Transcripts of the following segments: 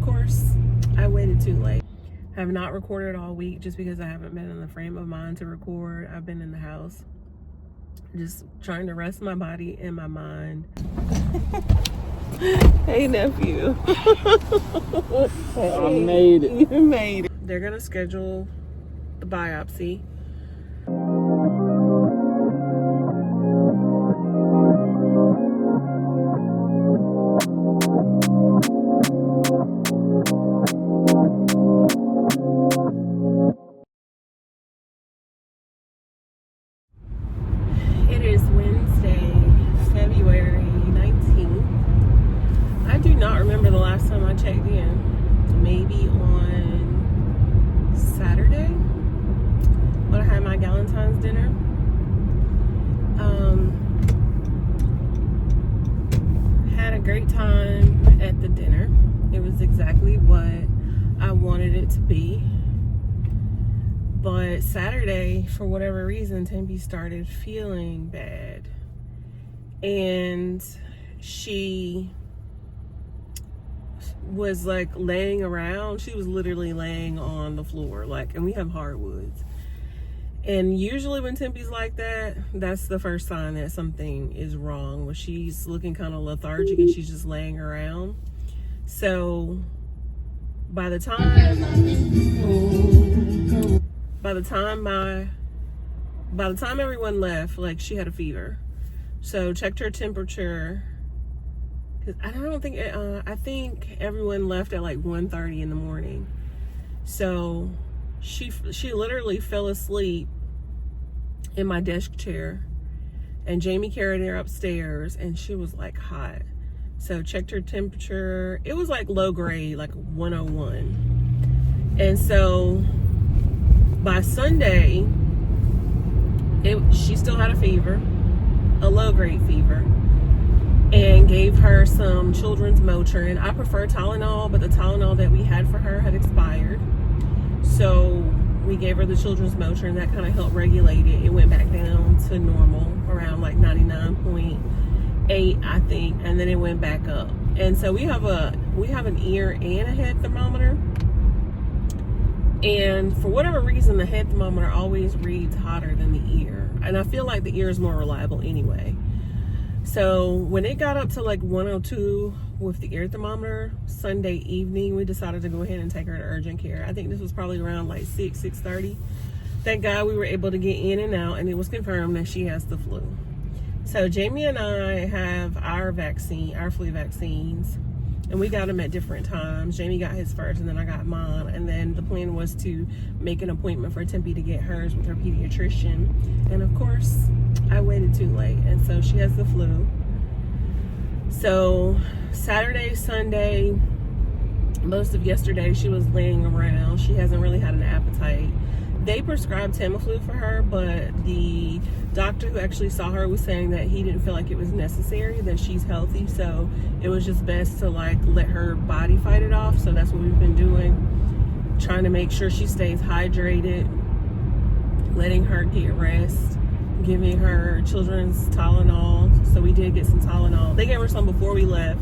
course, I waited too late. I have not recorded all week just because I haven't been in the frame of mind to record. I've been in the house just trying to rest my body and my mind. Hey, nephew. Hey, I made it. You made it. They're gonna schedule the biopsy. It is Wednesday, February 19th. I do not remember the last time I checked in. Maybe on Saturday when I had my Valentine's dinner. Had a great time at the dinner. It was exactly what I wanted it to be. But Saturday, for whatever reason, Tempe started feeling bad. And she was like laying around. She was literally laying on the floor, like, and we have hardwoods. And usually when Tempe's like that, that's the first sign that something is wrong, when she's looking kind of lethargic and she's just laying around. So by the time everyone left, like, she had a fever. So checked her temperature. I think everyone left at like 1:30 in the morning. So she literally fell asleep in my desk chair, and Jamie carried her upstairs, and she was like hot. So checked her temperature. It was like low grade, like 101. And so by Sunday, she still had a fever, a low grade fever, and gave her some children's Motrin. I prefer Tylenol, but the Tylenol that we had for her had expired. So we gave her the children's Motrin. That kind of helped regulate it. It went back down to normal, around like 99.8, I think, and then it went back up. And so we have an ear and a head thermometer. And for whatever reason, the head thermometer always reads hotter than the ear. And I feel like the ear is more reliable anyway. So when it got up to like 102 with the ear thermometer Sunday evening, we decided to go ahead and take her to urgent care. I think this was probably around like 6:30. Thank God we were able to get in and out, and it was confirmed that she has the flu. So Jamie and I have our flu vaccines, and we got them at different times. Jamie got his first, and then I got mine. And then the plan was to make an appointment for Tempe to get hers with her pediatrician. And of course, I waited too late, and so she has the flu. So Saturday, Sunday, most of yesterday, she was laying around. She hasn't really had an appetite. They prescribed Tamiflu for her, but the doctor who actually saw her was saying that he didn't feel like it was necessary, that she's healthy, so it was just best to like let her body fight it off. So that's what we've been doing, trying to make sure she stays hydrated, letting her get rest, giving her children's Tylenol. So we did get some Tylenol. They gave her some before we left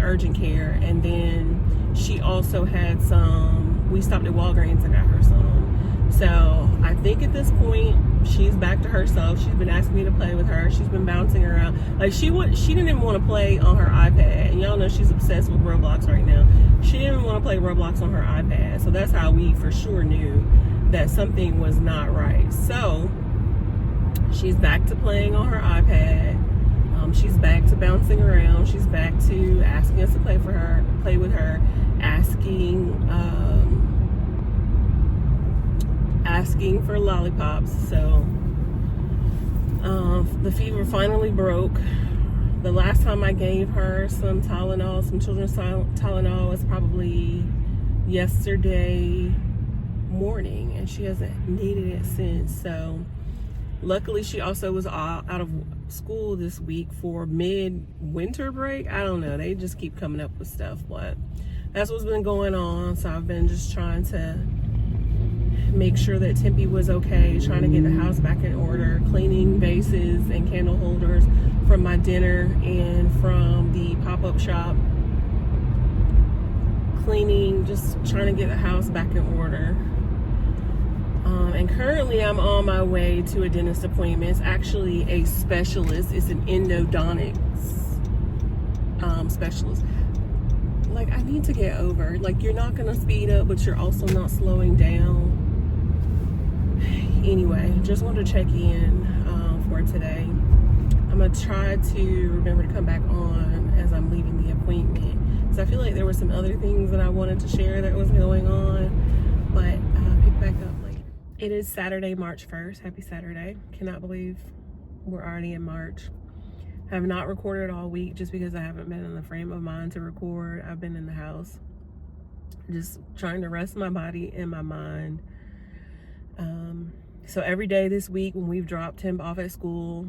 urgent care, and then she also had some. We stopped at Walgreens and got her some. So I think at this point she's back to herself. She's been asking me to play with her. She's been bouncing around. Like she didn't even want to play on her iPad. And y'all know she's obsessed with Roblox right now. She didn't even want to play Roblox on her iPad. So that's how we for sure knew that something was not right. So she's back to playing on her iPad. She's back to bouncing around. She's back to asking us to play with her, asking for lollipops. So the fever finally broke. The last time I gave her some Tylenol, some children's Tylenol, was probably yesterday morning, and she hasn't needed it since. So luckily she also was out of school this week for mid-winter break. I don't know, they just keep coming up with stuff, but that's what's been going on. So I've been just trying to make sure that Tempe was okay, trying to get the house back in order, cleaning vases and candle holders from my dinner and from the pop-up shop. cleaning, just trying to get the house back in order. And currently I'm on my way to a dentist appointment. It's actually a specialist. It's an endodontics specialist. Like, I need to get over, like, you're not gonna speed up, but you're also not slowing down. Anyway, just wanted to check in for today. I'm gonna try to remember to come back on as I'm leaving the appointment. So I feel like there were some other things that I wanted to share that was going on, but I'll pick back up later. It is Saturday, March 1st. Happy Saturday. Cannot believe we're already in March. Have not recorded all week just because I haven't been in the frame of mind to record. I've been in the house just trying to rest my body and my mind. So every day this week when we've dropped him off at school,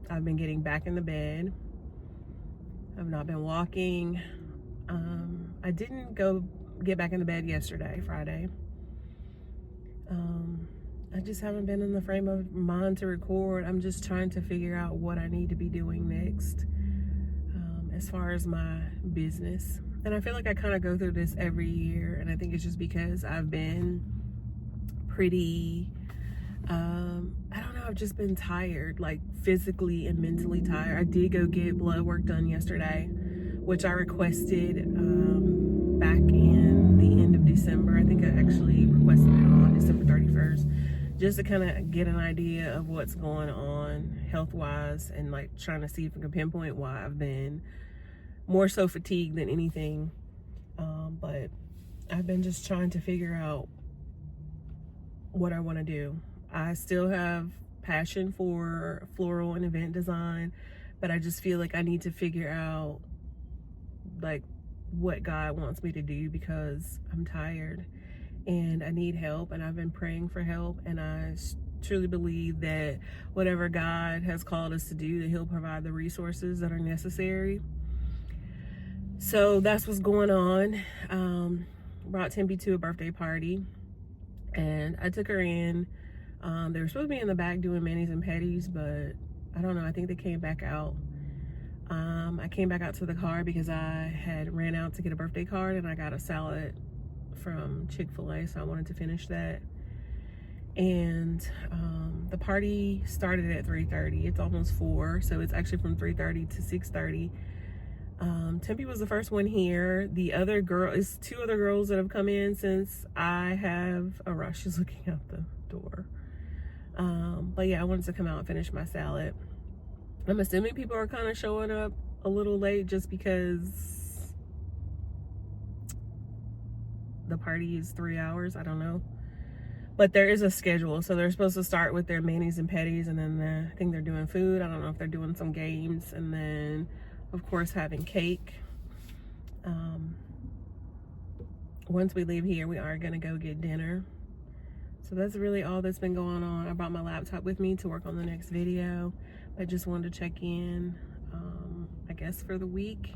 I've been getting back in the bed. I've not been walking. I didn't go get back in the bed yesterday, Friday. I just haven't been in the frame of mind to record. I'm just trying to figure out what I need to be doing next as far as my business. And I feel like I kind of go through this every year, and I think it's just because I've been pretty, I don't know, I've just been tired, like physically and mentally tired. I did go get blood work done yesterday, which I requested back in the end of December. I think I actually requested it on December 31st. Just to kind of get an idea of what's going on health-wise, and like trying to see if I can pinpoint why I've been more so fatigued than anything. But I've been just trying to figure out what I want to do. I still have passion for floral and event design, but I just feel like I need to figure out like what God wants me to do, because I'm tired and I need help, and I've been praying for help, and I truly believe that whatever God has called us to do, that he'll provide the resources that are necessary. So that's what's going on. Brought Tempe to a birthday party, and I took her in. They were supposed to be in the back doing manis and petties, but I don't know, I think they came back out. I came back out to the car because I had ran out to get a birthday card, and I got a salad from Chick-fil-A, so I wanted to finish that. And the party started at 3:30. It's almost 4, so it's actually from 3:30 to 6:30. Tempe was the first one here. The other girl is 2 other girls that have come in since I have arrived. She's looking out the door. But yeah, I wanted to come out and finish my salad. I'm assuming people are kind of showing up a little late just because the party is 3 hours. I don't know, but there is a schedule. So they're supposed to start with their manis and petties, and then I think they're doing food. I don't know if they're doing some games, and then of course having cake. Once we leave here, we are gonna go get dinner. So that's really all that's been going on. I brought my laptop with me to work on the next video. I just wanted to check in, I guess for the week.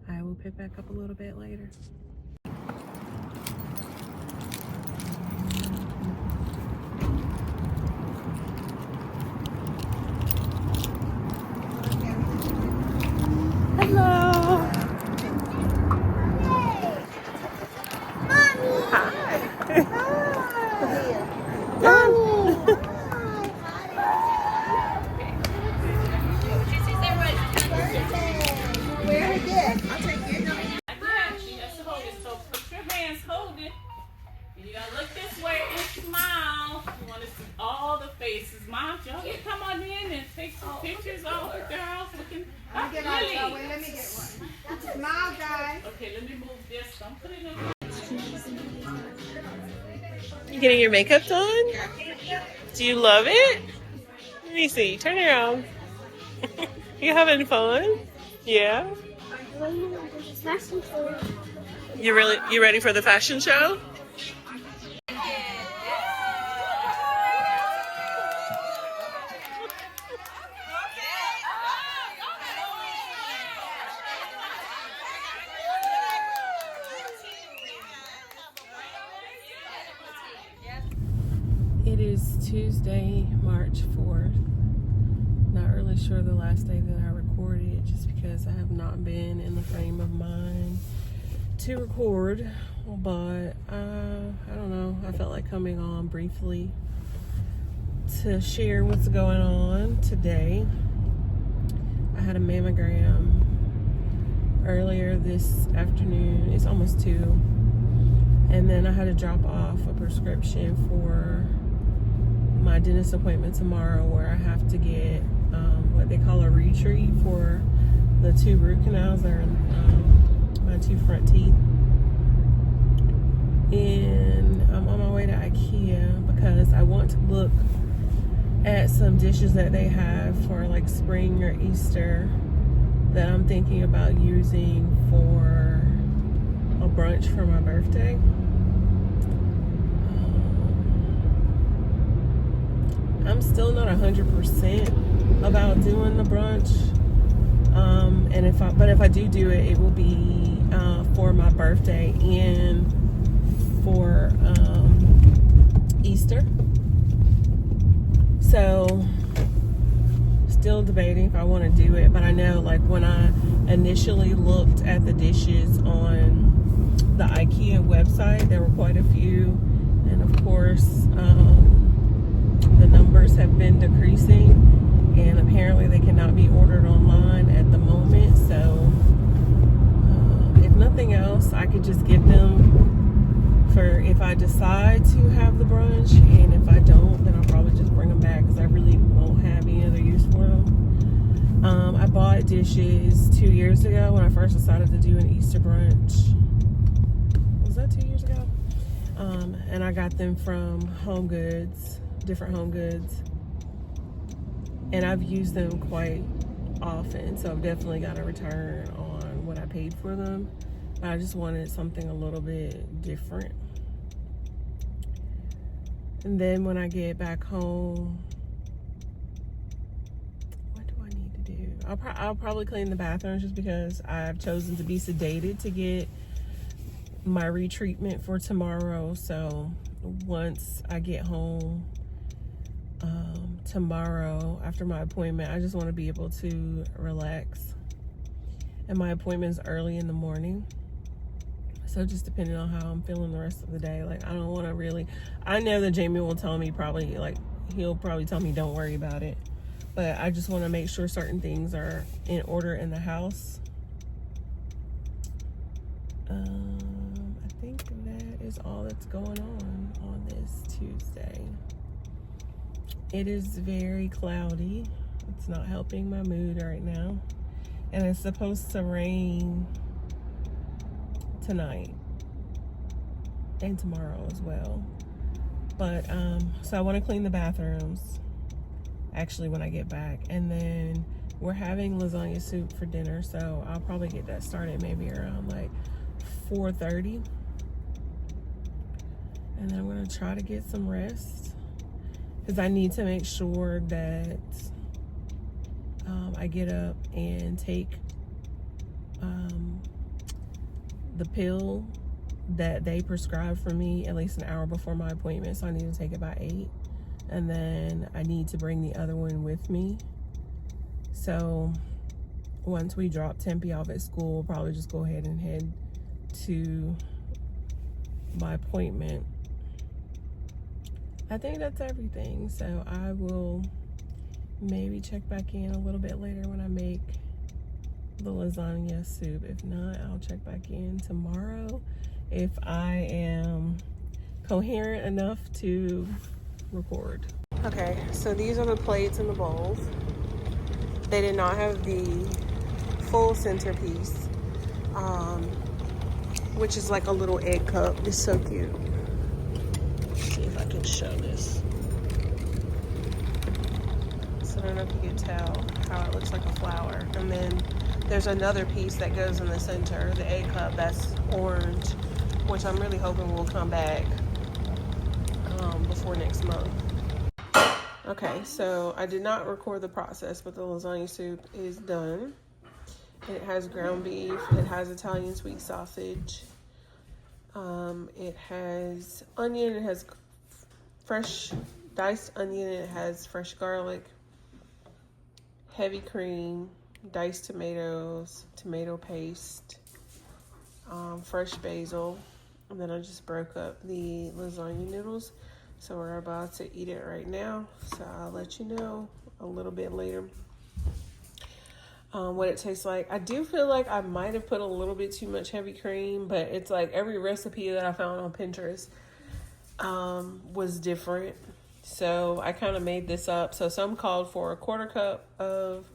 I will pick back up a little bit later. Hello. Mommy. Hi. Mommy. Where is it? I'll take it. Just hold it. So put your hands, hold it. You gotta look this way and smile. You wanna see all the faces. Mom, y'all can come on in and take some pictures of all the girls looking. Let me get one. Wait, let me get one. Smile, guys. Okay, let me move this. Don't put it in. You getting your makeup done? Do you love it? Let me see. Turn around. You having fun? Yeah. You ready for the fashion show? It is Tuesday, March 4th. Not really sure the last day that I recorded, just because I have not been in the frame of mind to record, but I don't know. I felt like coming on briefly to share what's going on today. I had a mammogram earlier this afternoon. It's almost 2. And then I had to drop off a prescription for my dentist appointment tomorrow, where I have to get what they call a retreat for the 2 root canals that are in my 2 front teeth. And I'm on my way to IKEA because I want to look at some dishes that they have for like spring or Easter that I'm thinking about using for a brunch for my birthday. I'm still not 100% about doing the brunch. And if I do it, it will be for my birthday and for Easter. So still debating if I want to do it, but I know like when I initially looked at the dishes on the IKEA website, there were quite a few, and of course the numbers have been decreasing, and apparently they cannot be ordered online at the moment. So if nothing else, I could just get them for if I decide to have the brunch, and if I don't, then I'll probably just bring them back because I really won't have any other use for them. I bought dishes 2 years ago when I first decided to do an Easter brunch. Was that 2 years ago? And I got them from Home Goods, different Home Goods, and I've used them quite often, so I've definitely got a return on what I paid for them. But I just wanted something a little bit different. And then when I get back home, what do I need to do? I'll probably clean the bathrooms, just because I've chosen to be sedated to get my retreatment for tomorrow. So once I get home tomorrow after my appointment, I just want to be able to relax. And my appointment's early in the morning. So just depending on how I'm feeling the rest of the day, like I don't want to really, I know that Jamie will tell me probably, like he'll probably tell me don't worry about it, but I just want to make sure certain things are in order in the house. I think that is all that's going on this Tuesday. It is very cloudy. It's not helping my mood right now, and it's supposed to rain tonight and tomorrow as well. But so I want to clean the bathrooms actually when I get back, and then we're having lasagna soup for dinner, so I'll probably get that started maybe around like 4:30, and then I'm gonna try to get some rest because I need to make sure that I get up and take the pill that they prescribed for me at least an hour before my appointment. So I need to take it by 8, and then I need to bring the other one with me. So once we drop Tempe off at school, we'll probably just go ahead and head to my appointment. I think that's everything. So I will maybe check back in a little bit later when I make the lasagna soup. If not, I'll check back in tomorrow if I am coherent enough to record. Okay, so these are the plates and the bowls. They did not have the full centerpiece, which is like a little egg cup. It's so cute. Let's see if I can show this. So I don't know if you can tell how it looks like a flower. And then there's another piece that goes in the center, the egg cup, that's orange, which I'm really hoping will come back before next month. Okay, so I did not record the process, but the lasagna soup is done. It has ground beef, it has Italian sweet sausage, it has onion, it has fresh diced onion, it has fresh garlic, heavy cream, diced tomatoes, tomato paste, fresh basil, and then I just broke up the lasagna noodles. So we're about to eat it right now. So I'll let you know a little bit later what it tastes like. I do feel like I might have put a little bit too much heavy cream, but it's like every recipe that I found on Pinterest was different. So I kind of made this up. So some called for a 1/4 cup of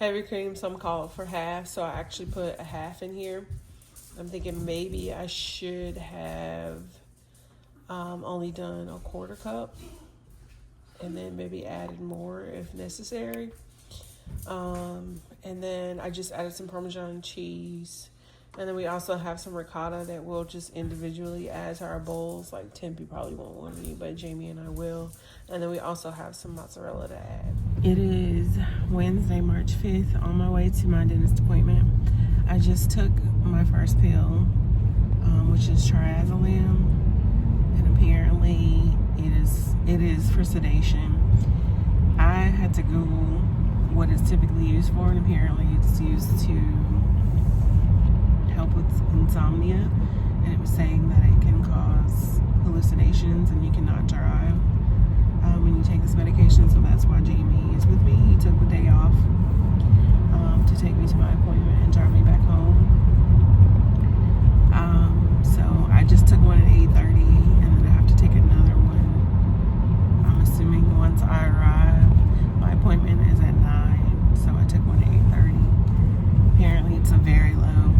heavy cream, some called for half. So I actually put a half in here. I'm thinking maybe I should have only done a 1/4 cup and then maybe added more if necessary. And then I just added some Parmesan cheese. And then we also have some ricotta that we'll just individually add to our bowls. Like Tempe probably won't want any, but Jamie and I will. And then we also have some mozzarella to add. It is Wednesday, March 5th, on my way to my dentist appointment. I just took my first pill, which is triazolam. And apparently it is for sedation. I had to Google what it's typically used for, and apparently it's used to help with insomnia, and it was saying that it can cause hallucinations and you cannot drive when you take this medication. So that's why Jamie is with me. He took the day off to take me to my appointment and drive me back home. So I just took one at 8:30, and then I have to take another one, I'm assuming once I arrive. My appointment is at 9, so I took one at 8:30. Apparently it's a very low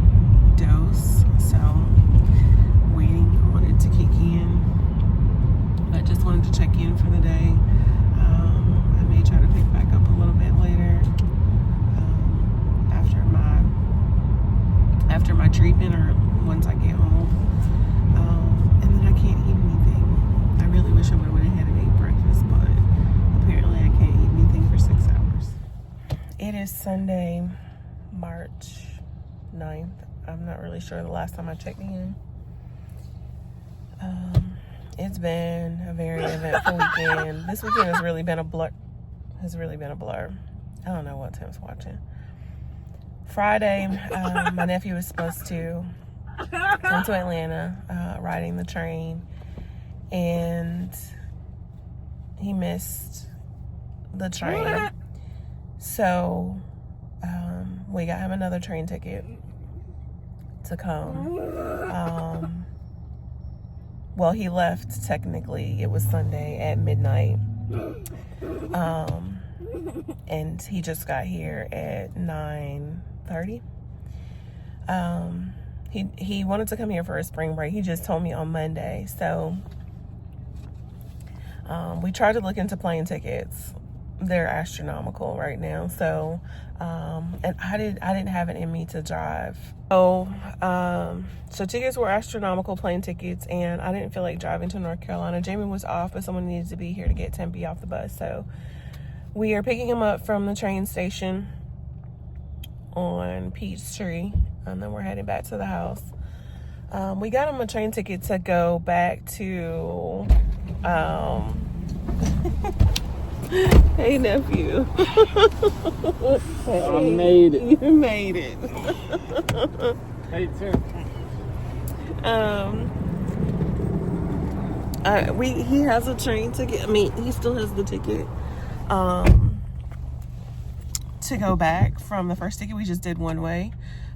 dose, so waiting on it to kick in. I just wanted to check in for the day. I may try to pick back up a little bit later after my treatment, or once I get home. And then I can't eat anything. I really wish I would have went ahead and ate breakfast, but apparently I can't eat anything for 6 hours. It is Sunday, March 9th. I'm not really sure the last time I checked in. It's been a very eventful weekend. This weekend has really been a blur. I don't know what Tim's watching. Friday, my nephew was supposed to come to Atlanta, riding the train, and he missed the train. So we got him another train ticket to come. Well, he left, technically, it was Sunday at midnight. And he just got here at 9:30. He wanted to come here for a spring break. He just told me on Monday. So we tried to look into plane tickets. They're astronomical right now. So and I didn't have it in me to drive. So tickets were astronomical, plane tickets, and I didn't feel like driving to North Carolina. Jamie was off, but someone needed to be here to get Tempe off the bus. So we are picking him up from the train station on Peachtree, and then we're heading back to the house. We got him a train ticket to go back to hey, nephew. Hey, I made it. You made it. Hey, Tim. He has a train ticket. I mean, he still has the ticket to go back from the first ticket. We just did one way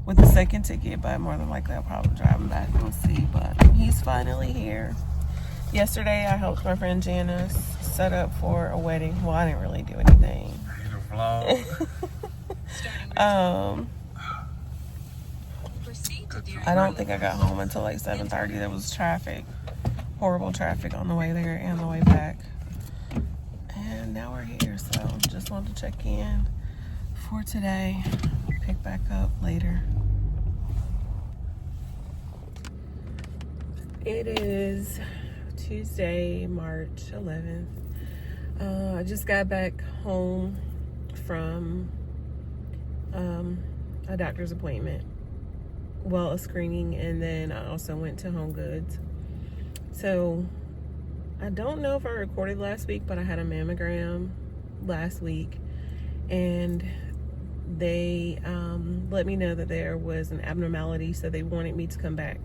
with the second ticket, but more than likely I'll probably drive him back. We'll see. But he's finally here. Yesterday, I helped my friend Janice set up for a wedding. Well, I didn't really do anything. I don't think I got home until like 7:30. There was traffic, horrible traffic on the way there and the way back. And now we're here, so just wanted to check in for today. Pick back up later. It is Tuesday, March 11th. I just got back home from a doctor's appointment. Well, a screening, and then I also went to Home Goods. So I don't know if I recorded last week, but I had a mammogram last week, and they let me know that there was an abnormality, so they wanted me to come back.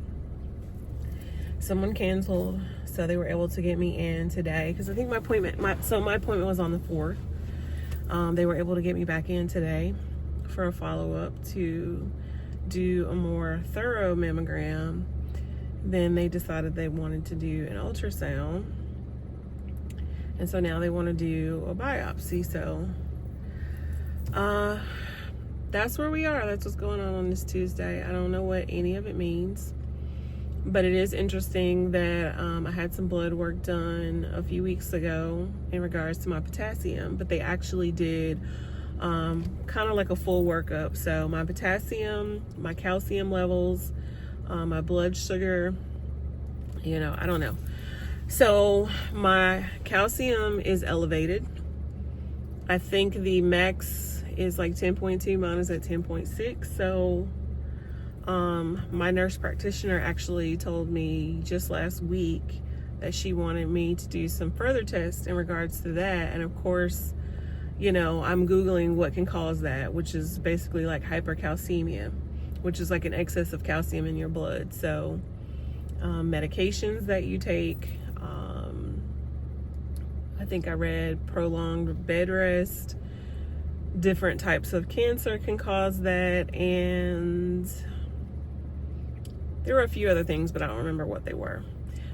Someone canceled, so they were able to get me in today, because I think my appointment was on the 4th. They were able to get me back in today for a follow-up to do a more thorough mammogram. Then they decided they wanted to do an ultrasound, and so now they want to do a biopsy. So that's where we are. That's what's going on this Tuesday. I don't know what any of it means, but it is interesting that I had some blood work done a few weeks ago in regards to my potassium, but they actually did kind of like a full workup. So my potassium, my calcium levels, my blood sugar, you know, I don't know. So my calcium is elevated. I think the max is like 10.2, mine is at 10.6. So my nurse practitioner actually told me just last week that she wanted me to do some further tests in regards to that. And of course, you know, I'm Googling what can cause that, which is basically like hypercalcemia, which is like an excess of calcium in your blood. So medications that you take, I think I read prolonged bed rest, different types of cancer can cause that, and there were a few other things, but I don't remember what they were.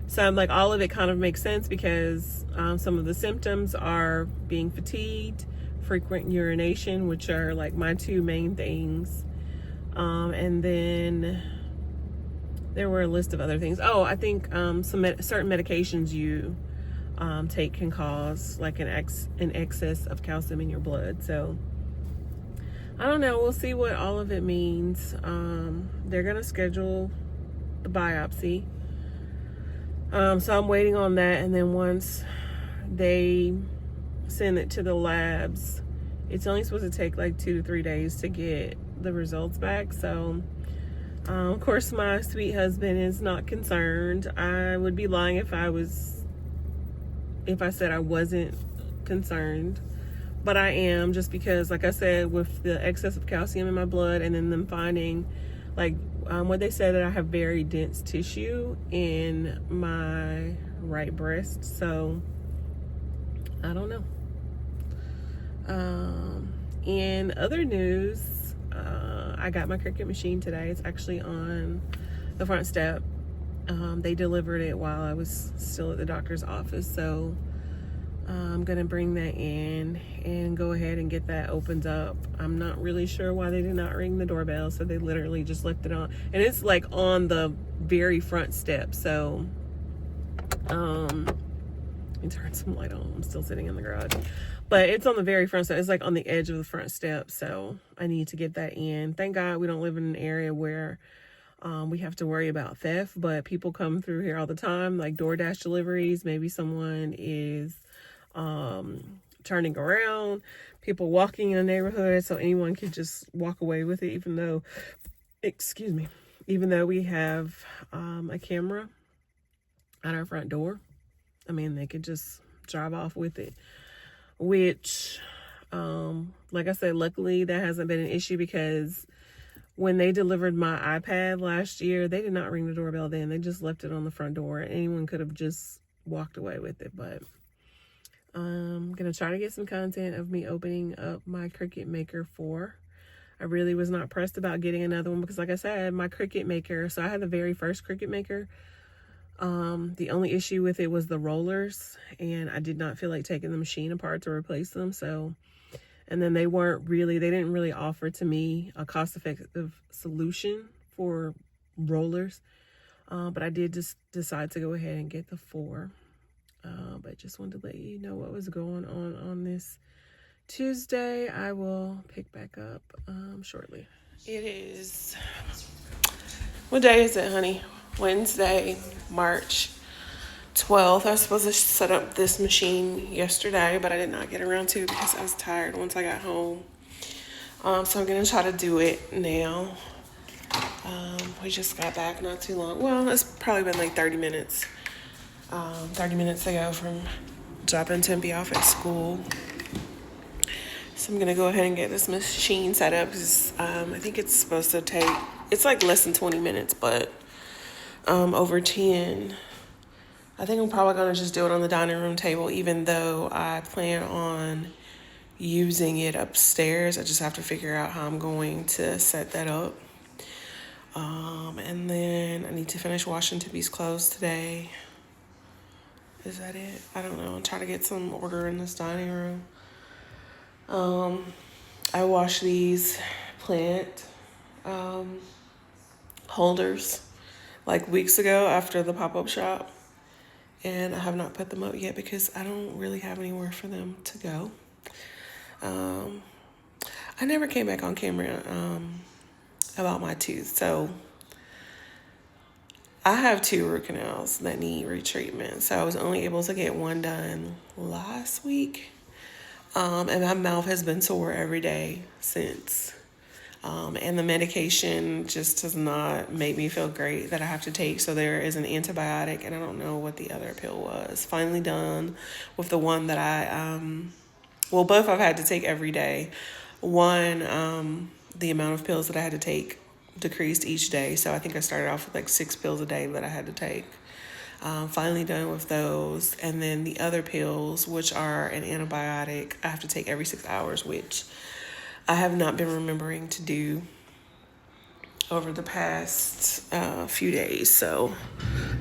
So I'm like, all of it kind of makes sense, because some of the symptoms are being fatigued, frequent urination, which are like my two main things. And then there were a list of other things. Oh, I think some certain medications you take can cause like an excess of calcium in your blood. So I don't know. We'll see what all of it means. They're gonna schedule the biopsy. So I'm waiting on that, and then once they send it to the labs, it's only supposed to take like 2 to 3 days to get the results back. So of course my sweet husband is not concerned. I would be lying if I said I wasn't concerned, but I am, just because, like I said, with the excess of calcium in my blood, and then them finding like what they said, that I have very dense tissue in my right breast. So I don't know. In other news, I got my Cricut machine today. It's actually on the front step. They delivered it while I was still at the doctor's office. So I'm gonna bring that in and go ahead and get that opened up. I'm not really sure why they did not ring the doorbell, so they literally just left it on, and it's like on the very front step. So let me turn some light on. I'm still sitting in the garage, but it's on the very front step. It's like on the edge of the front step, so I need to get that in. Thank God we don't live in an area where we have to worry about theft, but people come through here all the time, like DoorDash deliveries. Maybe someone is turning around, people walking in the neighborhood, so anyone could just walk away with it, even though we have a camera at our front door. I mean, they could just drive off with it, which like I said, luckily that hasn't been an issue, because when they delivered my iPad last year, they did not ring the doorbell then. They just left it on the front door. Anyone could have just walked away with it. But I'm going to try to get some content of me opening up my Cricut Maker 4. I really was not pressed about getting another one, because like I said, my Cricut Maker, so I had the very first Cricut Maker. The only issue with it was the rollers, and I did not feel like taking the machine apart to replace them. So, and then they didn't really offer to me a cost-effective solution for rollers. But I did just decide to go ahead and get the 4. But just wanted to let you know what was going on this Tuesday. I will pick back up shortly. It is, what day is it, honey? Wednesday, March 12th. I was supposed to set up this machine yesterday, but I did not get around to it because I was tired once I got home. So I'm going to try to do it now. We just got back not too long. Well, it's probably been like 30 minutes. 30 minutes ago from dropping Tempe off at school. So I'm gonna go ahead and get this machine set up because I think it's supposed to take, it's like less than 20 minutes, but over 10. I think I'm probably gonna just do it on the dining room table, even though I plan on using it upstairs. I just have to figure out how I'm going to set that up. And then I need to finish washing Tippy's clothes today. Is that it? I don't know. I'll try to get some order in this dining room. I washed these plant holders like weeks ago after the pop-up shop, and I have not put them up yet because I don't really have anywhere for them to go. I never came back on camera about my tooth, so I have 2 root canals that need retreatment, so I was only able to get one done last week. And my mouth has been sore every day since. And the medication just does not make me feel great that I have to take. So there is an antibiotic, and I don't know what the other pill was. Finally done with the one that both I've had to take every day. One, the amount of pills that I had to take decreased each day. So I think I started off with like 6 pills a day that I had to take. Finally done with those. And then the other pills, which are an antibiotic, I have to take every 6 hours, which I have not been remembering to do over the past few days. So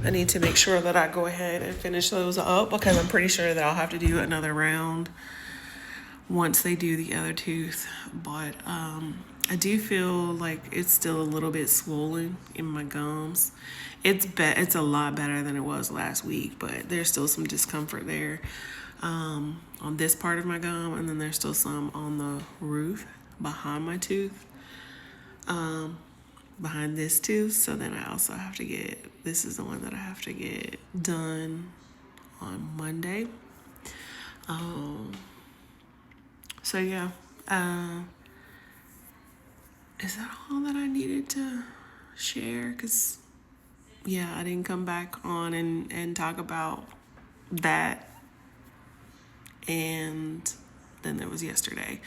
I need to make sure that I go ahead and finish those up, because I'm pretty sure that I'll have to do another round once they do the other tooth. But I do feel like it's still a little bit swollen in my gums. It's a lot better than it was last week, but there's still some discomfort there on this part of my gum, and then there's still some on the roof behind my tooth, behind this tooth. So then I also have to this is the one that I have to get done on Monday. So yeah, is that all that I needed to share? Because yeah, I didn't come back on and talk about that. And then there was yesterday.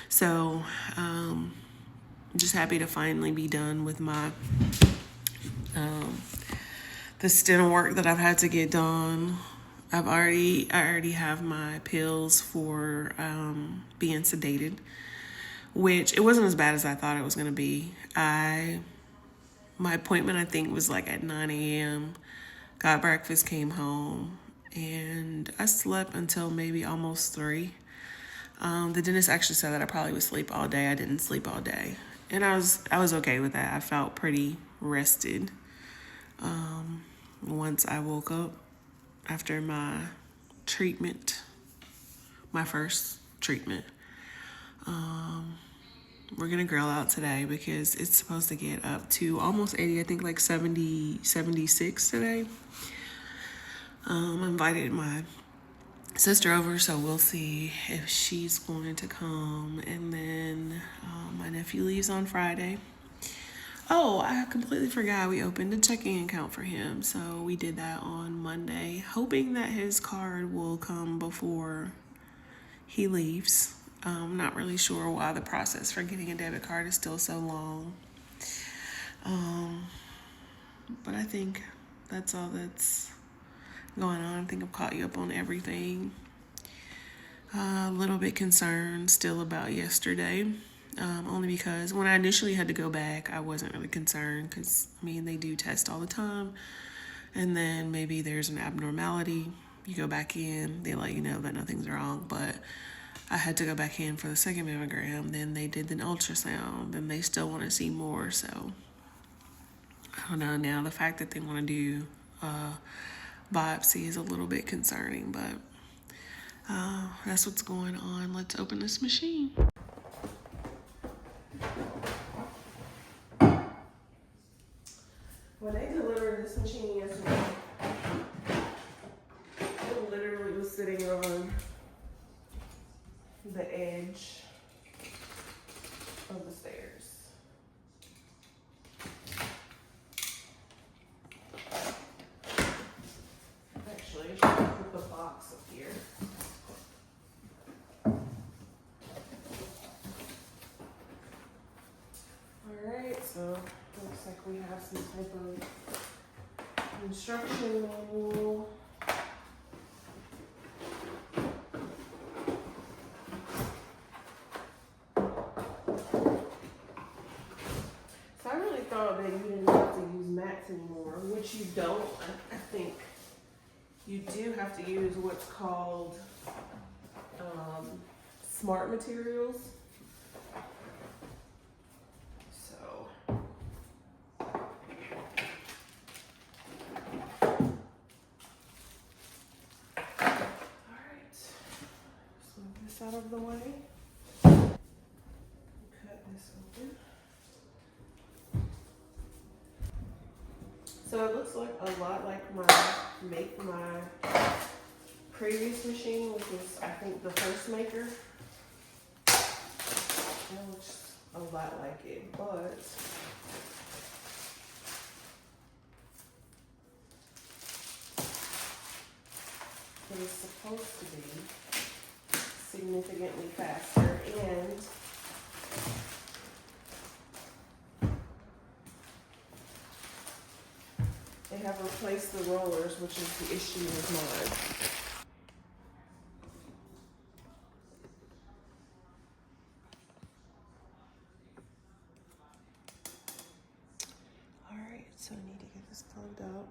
So I'm just happy to finally be done with my the stint work that I've had to get done. I already have my pills for being sedated, which it wasn't as bad as I thought it was going to be. My appointment, I think, was like at 9 a.m. Got breakfast, came home, and I slept until maybe almost 3. The dentist actually said that I probably would sleep all day. I didn't sleep all day, and I was okay with that. I felt pretty rested once I woke up after my treatment, my first treatment. We're gonna grill out today because it's supposed to get up to almost 80, I think like 70, 76 today. I invited my sister over, so we'll see if she's going to come. And then my nephew leaves on Friday. Oh, I completely forgot we opened a checking account for him, so we did that on Monday, hoping that his card will come before he leaves. I'm not really sure why the process for getting a debit card is still so long. But I think that's all that's going on. I think I've caught you up on everything. A little bit concerned still about yesterday, only because when I initially had to go back, I wasn't really concerned because, I mean, they do test all the time. And then maybe there's an abnormality. You go back in, they let you know that nothing's wrong, but I had to go back in for the second mammogram. Then they did an ultrasound, and they still want to see more. So I don't know. Now the fact that they want to do biopsy is a little bit concerning, but that's what's going on. Let's open this machine. When they delivered this machine yesterday, it literally was sitting on the edge of the stairs. Actually, I should put the box up here. some type of instruction manual. So I really thought that you didn't have to use mats anymore, which you don't. I think you do have to use what's called smart materials. So alright, let's move this out of the way. Cut this open. So it looks like a lot like my previous machine, which was I think the first maker. It looks a lot like it, but it is supposed to be significantly faster, and they have replaced the rollers, which is the issue with mine. Alright, so I need to get this plugged up.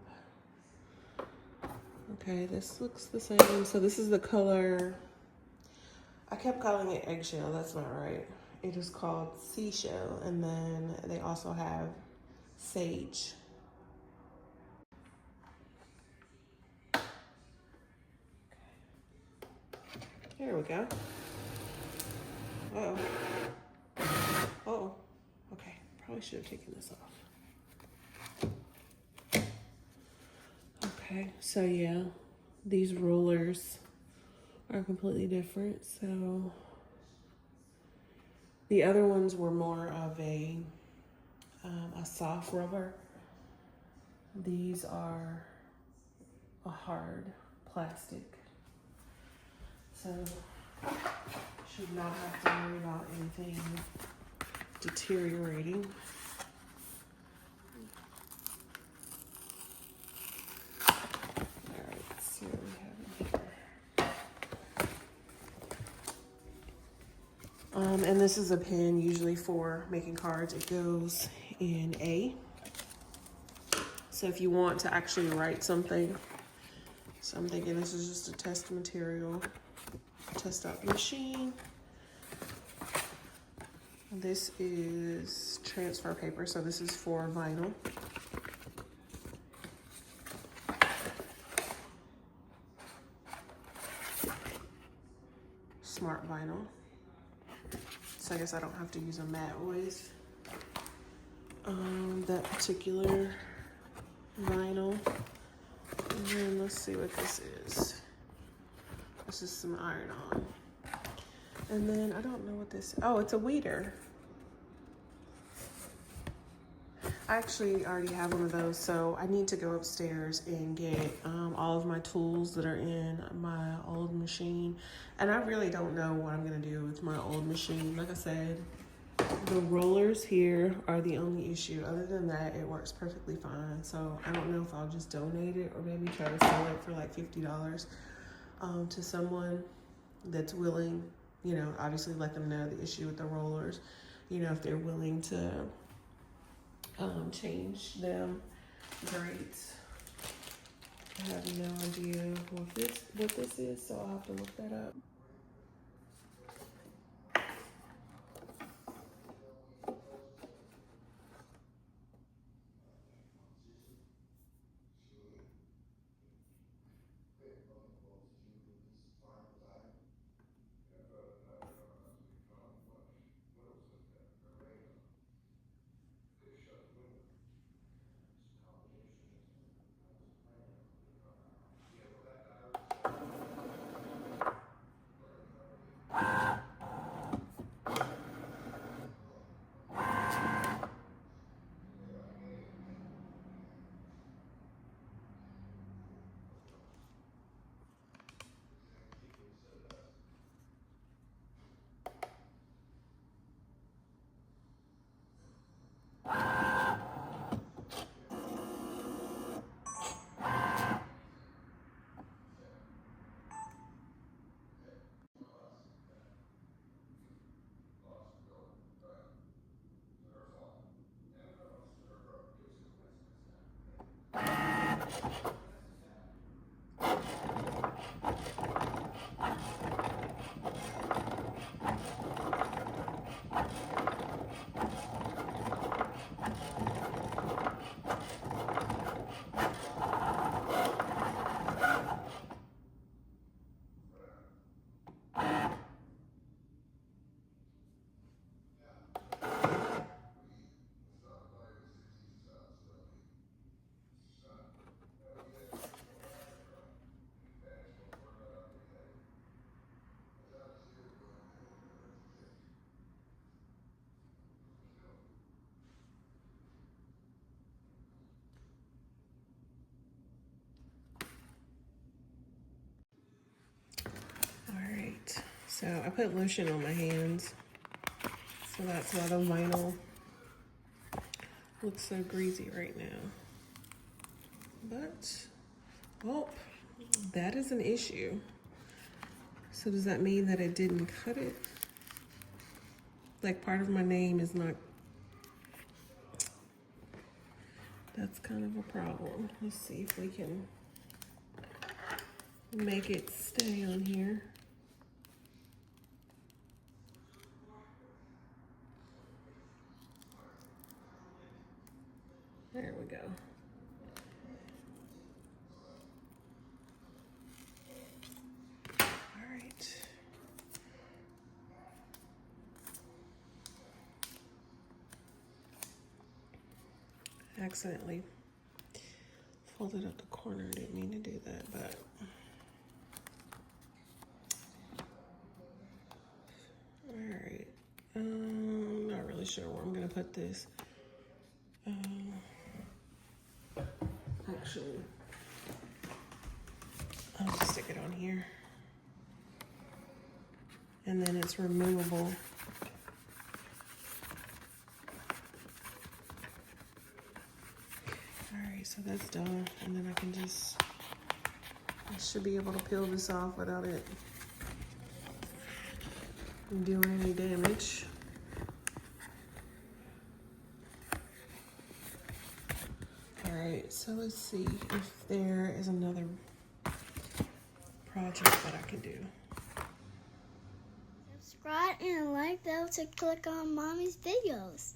Okay, this looks the same. So this is the color. I kept calling it eggshell, that's not right. It is called seashell, and then they also have sage. There we go. Uh-oh. Uh-oh. Okay, probably should have taken this off. Okay, so yeah, these rollers are completely different. So the other ones were more of a soft rubber. These are a hard plastic. So should not have to worry about anything deteriorating. Alright, so we have it here. And this is a pen usually for making cards. It goes in A. So if you want to actually write something, so I'm thinking this is just a test material. Test out the machine. This is transfer paper, so this is for vinyl. Smart vinyl. So I guess I don't have to use a mat with that particular vinyl. And then let's see what this is. This is some iron-on. And then I don't know what this, oh, it's a weeder. I actually already have one of those, so I need to go upstairs and get all of my tools that are in my old machine. And I really don't know what I'm gonna do with my old machine. Like I said, the rollers here are the only issue. Other than that, it works perfectly fine. So I don't know if I'll just donate it or maybe try to sell it for like $50 to someone that's willing, you know, obviously let them know the issue with the rollers, you know, if they're willing to change them, great. I have no idea what this is, so I'll have to look that up. Alright, so I put lotion on my hands, so that's why the vinyl looks so greasy right now. But, oh, that is an issue. So does that mean that it didn't cut it? Like part of my name is not, that's kind of a problem. Let's see if we can make it stay on here. There we go. All right. Accidentally folded up the corner. Didn't mean to do that, but all right. Not really sure where I'm gonna put this. Actually, I'll just stick it on here, and then it's removable. Alright, so that's done, and then I can just, I should be able to peel this off without it doing any damage. Alright, so let's see if there is another project that I can do. Subscribe and like bell to click on Mommy's videos.